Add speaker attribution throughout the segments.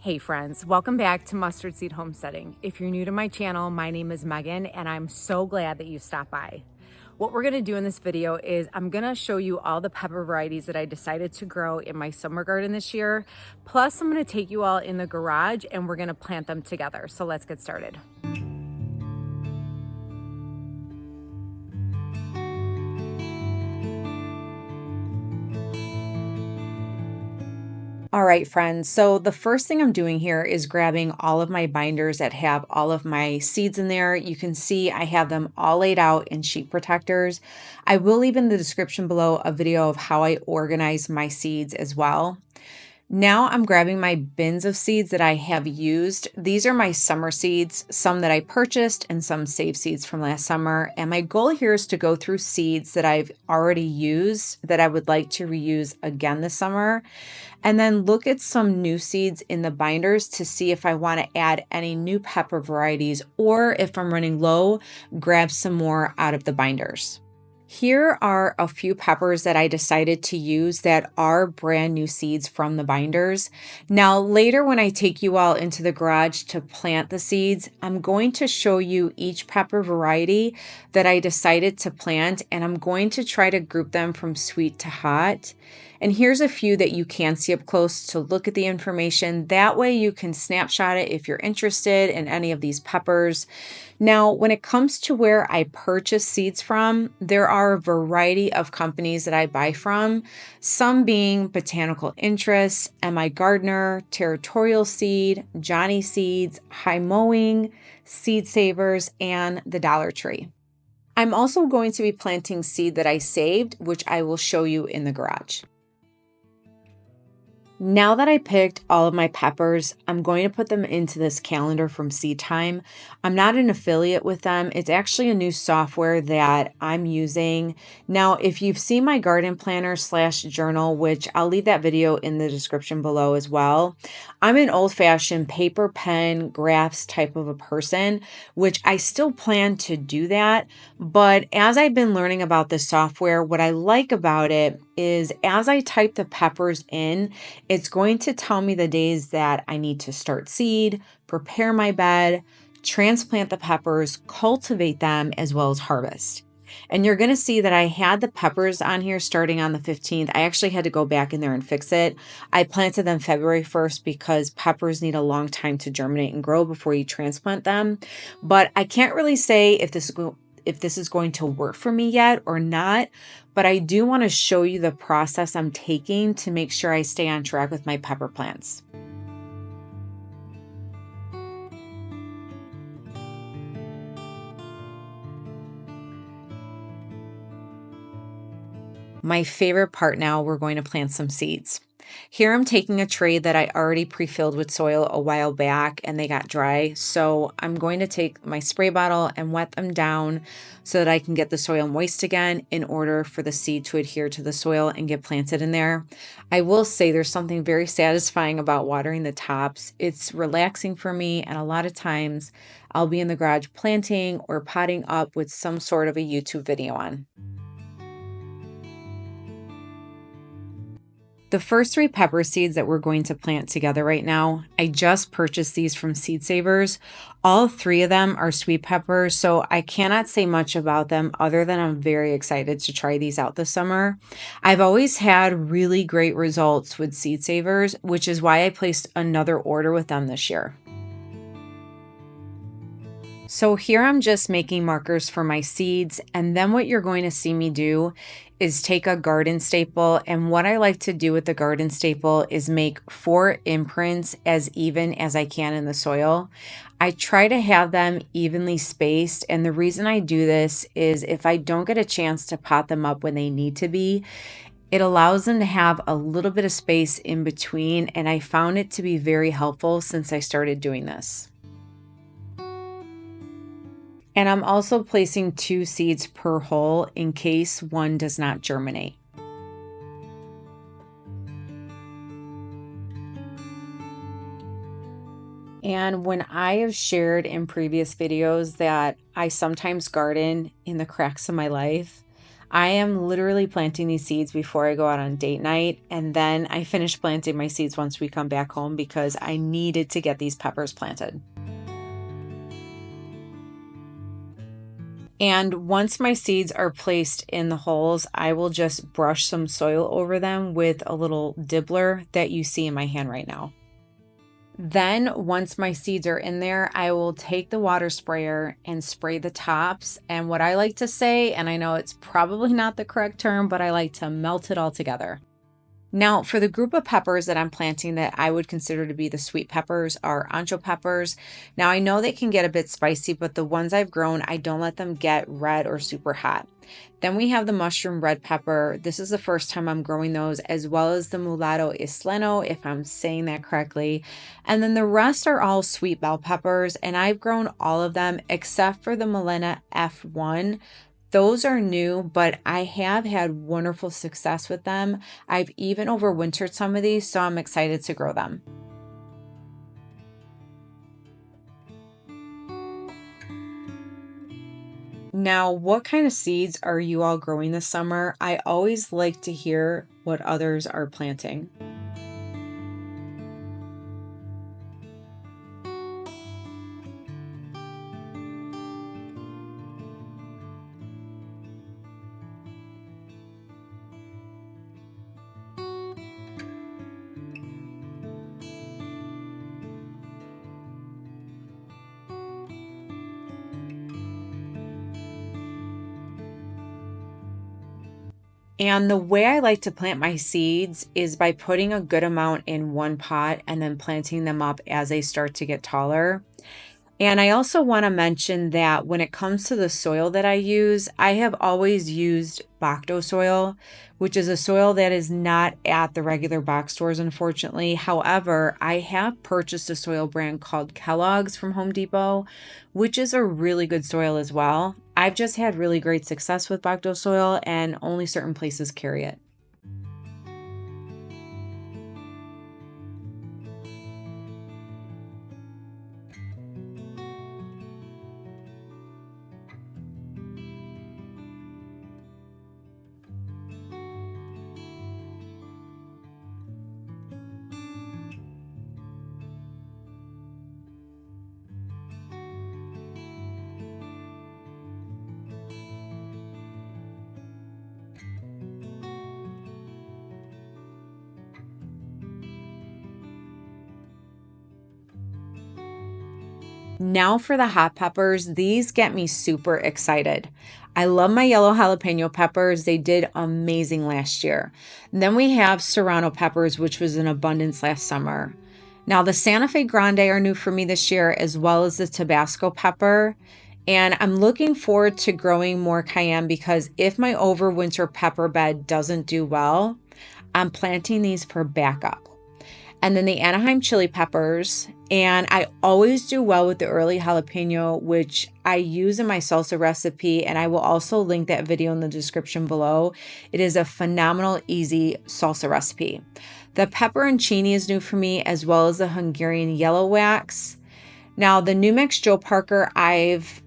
Speaker 1: Hey friends, welcome back to Mustard Seed Homesteading. If you're new to my channel, my name is Megan and I'm so glad that you stopped by. What we're gonna do in this video is I'm gonna show you all the pepper varieties that I decided to grow in my summer garden this year. Plus, I'm gonna take you all in the garage and we're gonna plant them together. So let's get started. All right, friends, so the first thing I'm doing here is grabbing all of my binders that have all of my seeds in there. You can see I have them all laid out in sheet protectors. I will leave in the description below a video of how I organize my seeds as well. Now I'm grabbing my bins of seeds that I have used. These are my summer seeds, some that I purchased and some saved seeds from last summer. And my goal here is to go through seeds that I've already used that I would like to reuse again this summer. And then look at some new seeds in the binders to see if I want to add any new pepper varieties, or if I'm running low, grab some more out of the binders. Here are a few peppers that I decided to use that are brand new seeds from the binders. Now, later when I take you all into the garage to plant the seeds, I'm going to show you each pepper variety that I decided to plant, and I'm going to try to group them from sweet to hot. And here's a few that you can see up close to look at the information. That way you can snapshot it if you're interested in any of these peppers. Now, when it comes to where I purchase seeds from, there are a variety of companies that I buy from, some being Botanical Interests, M.I. Gardner, Territorial Seed, Johnny Seeds, High Mowing, Seed Savers, and the Dollar Tree. I'm also going to be planting seed that I saved, which I will show you in the garage. Now that I picked all of my peppers, I'm going to put them into this calendar from Seed Time. I'm not an affiliate with them. It's actually a new software that I'm using. Now, if you've seen my garden planner / journal, which I'll leave that video in the description below as well, I'm an old-fashioned paper, pen, graphs type of a person, which I still plan to do that. But as I've been learning about this software, what I like about it is as I type the peppers in, it's going to tell me the days that I need to start seed, prepare my bed, transplant the peppers, cultivate them, as well as harvest. And you're going to see that I had the peppers on here starting on the 15th. I actually had to go back in there and fix it. I planted them February 1st because peppers need a long time to germinate and grow before you transplant them. But I can't really say if this is going to work for me yet or not, but I do want to show you the process I'm taking to make sure I stay on track with my pepper plants. My favorite part now, we're going to plant some seeds. Here I'm taking a tray that I already pre-filled with soil a while back and they got dry. So I'm going to take my spray bottle and wet them down so that I can get the soil moist again in order for the seed to adhere to the soil and get planted in there. I will say there's something very satisfying about watering the tops. It's relaxing for me, and a lot of times I'll be in the garage planting or potting up with some sort of a YouTube video on. The first 3 pepper seeds that we're going to plant together right now, I just purchased these from Seed Savers. All 3 of them are sweet peppers, so I cannot say much about them other than I'm very excited to try these out this summer. I've always had really great results with Seed Savers, which is why I placed another order with them this year. So here I'm just making markers for my seeds, and then what you're going to see me do is take a garden staple, and what I like to do with the garden staple is make 4 imprints as even as I can in the soil. I try to have them evenly spaced, and the reason I do this is if I don't get a chance to pot them up when they need to be, it allows them to have a little bit of space in between, and I found it to be very helpful since I started doing this. And I'm also placing 2 seeds per hole in case one does not germinate. And when I have shared in previous videos that I sometimes garden in the cracks of my life, I am literally planting these seeds before I go out on date night, and then I finish planting my seeds once we come back home because I needed to get these peppers planted. And once my seeds are placed in the holes, I will just brush some soil over them with a little dibbler that you see in my hand right now. Then once my seeds are in there, I will take the water sprayer and spray the tops. And what I like to say, and I know it's probably not the correct term, but I like to melt it all together. Now, for the group of peppers that I'm planting that I would consider to be the sweet peppers are ancho peppers. Now, I know they can get a bit spicy, but the ones I've grown, I don't let them get red or super hot. Then we have the mushroom red pepper. This is the first time I'm growing those, as well as the mulatto isleno, if I'm saying that correctly. And then the rest are all sweet bell peppers, and I've grown all of them except for the Melena F1. Those are new, but I have had wonderful success with them. I've even overwintered some of these, so I'm excited to grow them. Now, what kind of seeds are you all growing this summer? I always like to hear what others are planting. And the way I like to plant my seeds is by putting a good amount in one pot and then planting them up as they start to get taller. And I also want to mention that when it comes to the soil that I use, I have always used Bacto soil, which is a soil that is not at the regular box stores, unfortunately. However, I have purchased a soil brand called Kellogg's from Home Depot, which is a really good soil as well. I've just had really great success with Bacto soil, and only certain places carry it. Now for the hot peppers, these get me super excited. I love my yellow jalapeno peppers. They did amazing last year. And then we have serrano peppers, which was in abundance last summer. Now the Santa Fe Grande are new for me this year, as well as the Tabasco pepper. And I'm looking forward to growing more cayenne because if my overwinter pepper bed doesn't do well, I'm planting these for backup. And then the Anaheim chili peppers. And I always do well with the early jalapeno, which I use in my salsa recipe. And I will also link that video in the description below. It is a phenomenal, easy salsa recipe. The pepperoncini is new for me, as well as the Hungarian yellow wax. Now, the New Mex Joe Parker, I've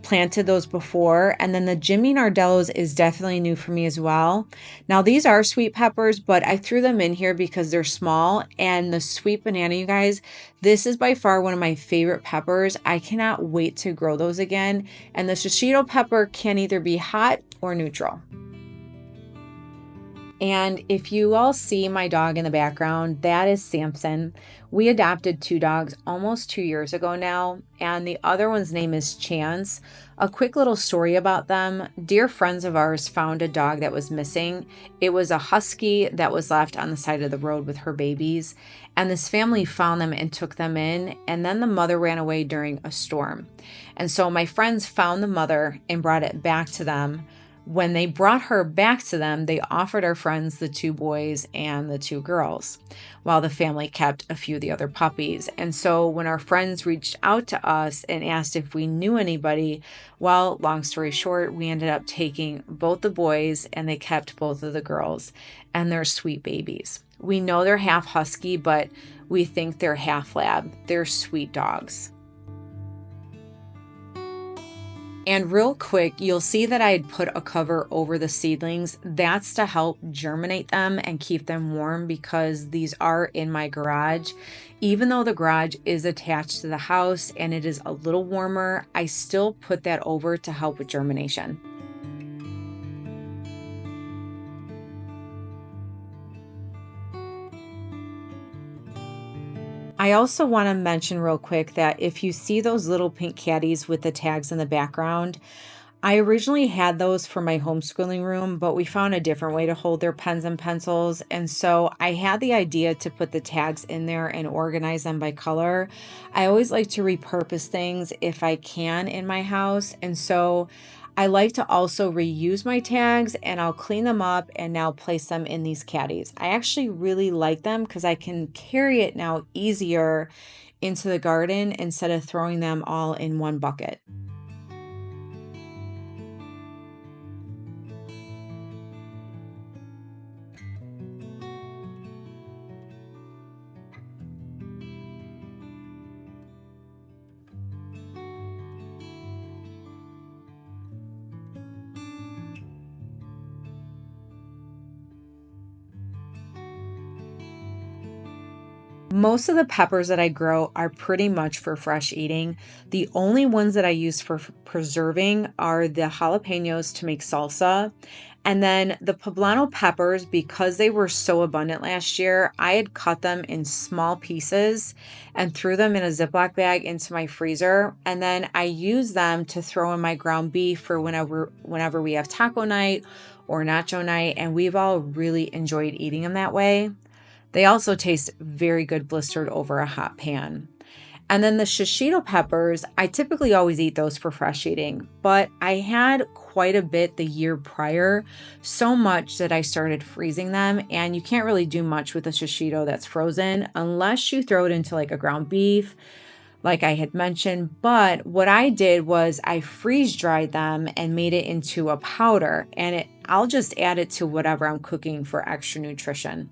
Speaker 1: planted those before, and then the Jimmy Nardellos is definitely new for me as well. Now these are sweet peppers, but I threw them in here because they're small. And the sweet banana, you guys, this is by far one of my favorite peppers. I cannot wait to grow those again. And the shishito pepper can either be hot or neutral. And if you all see my dog in the background, that is Samson. We adopted two dogs almost 2 years ago now, and the other one's name is Chance. A quick little story about them. Dear friends of ours found a dog that was missing. It was a husky that was left on the side of the road with her babies, and this family found them and took them in, and then the mother ran away during a storm. And so my friends found the mother and brought it back to them. When they brought her back to them, they offered our friends the two boys and the two girls, while the family kept a few of the other puppies. And so when our friends reached out to us and asked if we knew anybody, well, long story short, we ended up taking both the boys and they kept both of the girls, and they're sweet babies. We know they're half husky, but we think they're half lab. They're sweet dogs. And real quick, you'll see that I had put a cover over the seedlings. That's to help germinate them and keep them warm because these are in my garage. Even though the garage is attached to the house and it is a little warmer, I still put that over to help with germination. I also want to mention real quick that if you see those little pink caddies with the tags in the background, I originally had those for my homeschooling room, but we found a different way to hold their pens and pencils. And so I had the idea to put the tags in there and organize them by color. I always like to repurpose things if I can in my house. And so I like to also reuse my tags and I'll clean them up and now place them in these caddies. I actually really like them because I can carry it now easier into the garden instead of throwing them all in one bucket. Most of the peppers that I grow are pretty much for fresh eating. The only ones that I use for preserving are the jalapenos to make salsa. And then the poblano peppers, because they were so abundant last year, I had cut them in small pieces and threw them in a Ziploc bag into my freezer. And then I use them to throw in my ground beef for whenever we have taco night or nacho night. And we've all really enjoyed eating them that way. They also taste very good blistered over a hot pan. And then the shishito peppers, I typically always eat those for fresh eating, but I had quite a bit the year prior, so much that I started freezing them. And you can't really do much with a shishito that's frozen unless you throw it into like a ground beef, like I had mentioned. But what I did was I freeze dried them and made it into a powder, and I'll just add it to whatever I'm cooking for extra nutrition.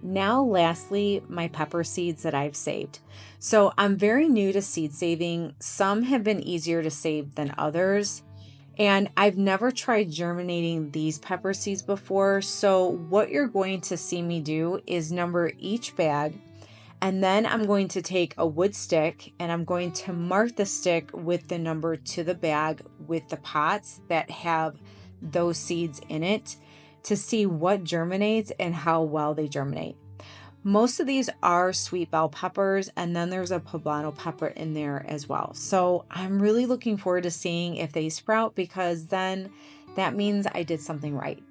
Speaker 1: Now, lastly, my pepper seeds that I've saved. So I'm very new to seed saving. Some have been easier to save than others. And I've never tried germinating these pepper seeds before. So what you're going to see me do is number each bag. And then I'm going to take a wood stick and I'm going to mark the stick with the number to the bag with the pots that have those seeds in it to see what germinates and how well they germinate. Most of these are sweet bell peppers, and then there's a poblano pepper in there as well. So I'm really looking forward to seeing if they sprout because then that means I did something right.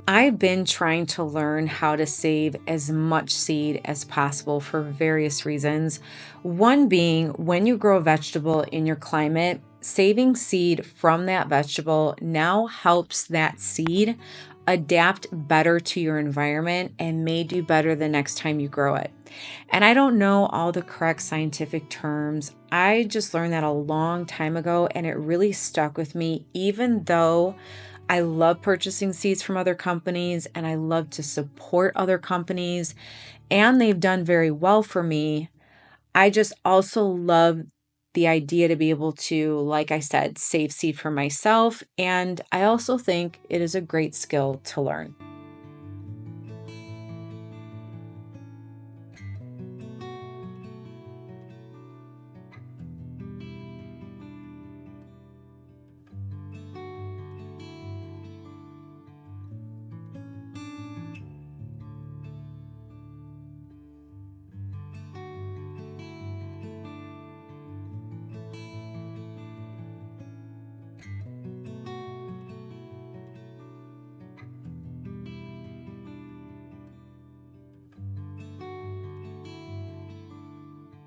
Speaker 1: I've been trying to learn how to save as much seed as possible for various reasons. One being when you grow a vegetable in your climate, saving seed from that vegetable now helps that seed adapt better to your environment and may do better the next time you grow it. And I don't know all the correct scientific terms. I just learned that a long time ago and it really stuck with me, even though I love purchasing seeds from other companies and I love to support other companies, and they've done very well for me. I just also love the idea to be able to, like I said, save seed for myself. And I also think it is a great skill to learn.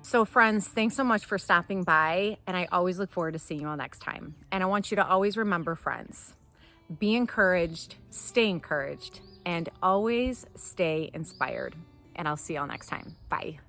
Speaker 1: So friends, thanks so much for stopping by, and I always look forward to seeing you all next time. And I want you to always remember, friends, be encouraged, and always stay inspired. And I'll see y'all next time. Bye.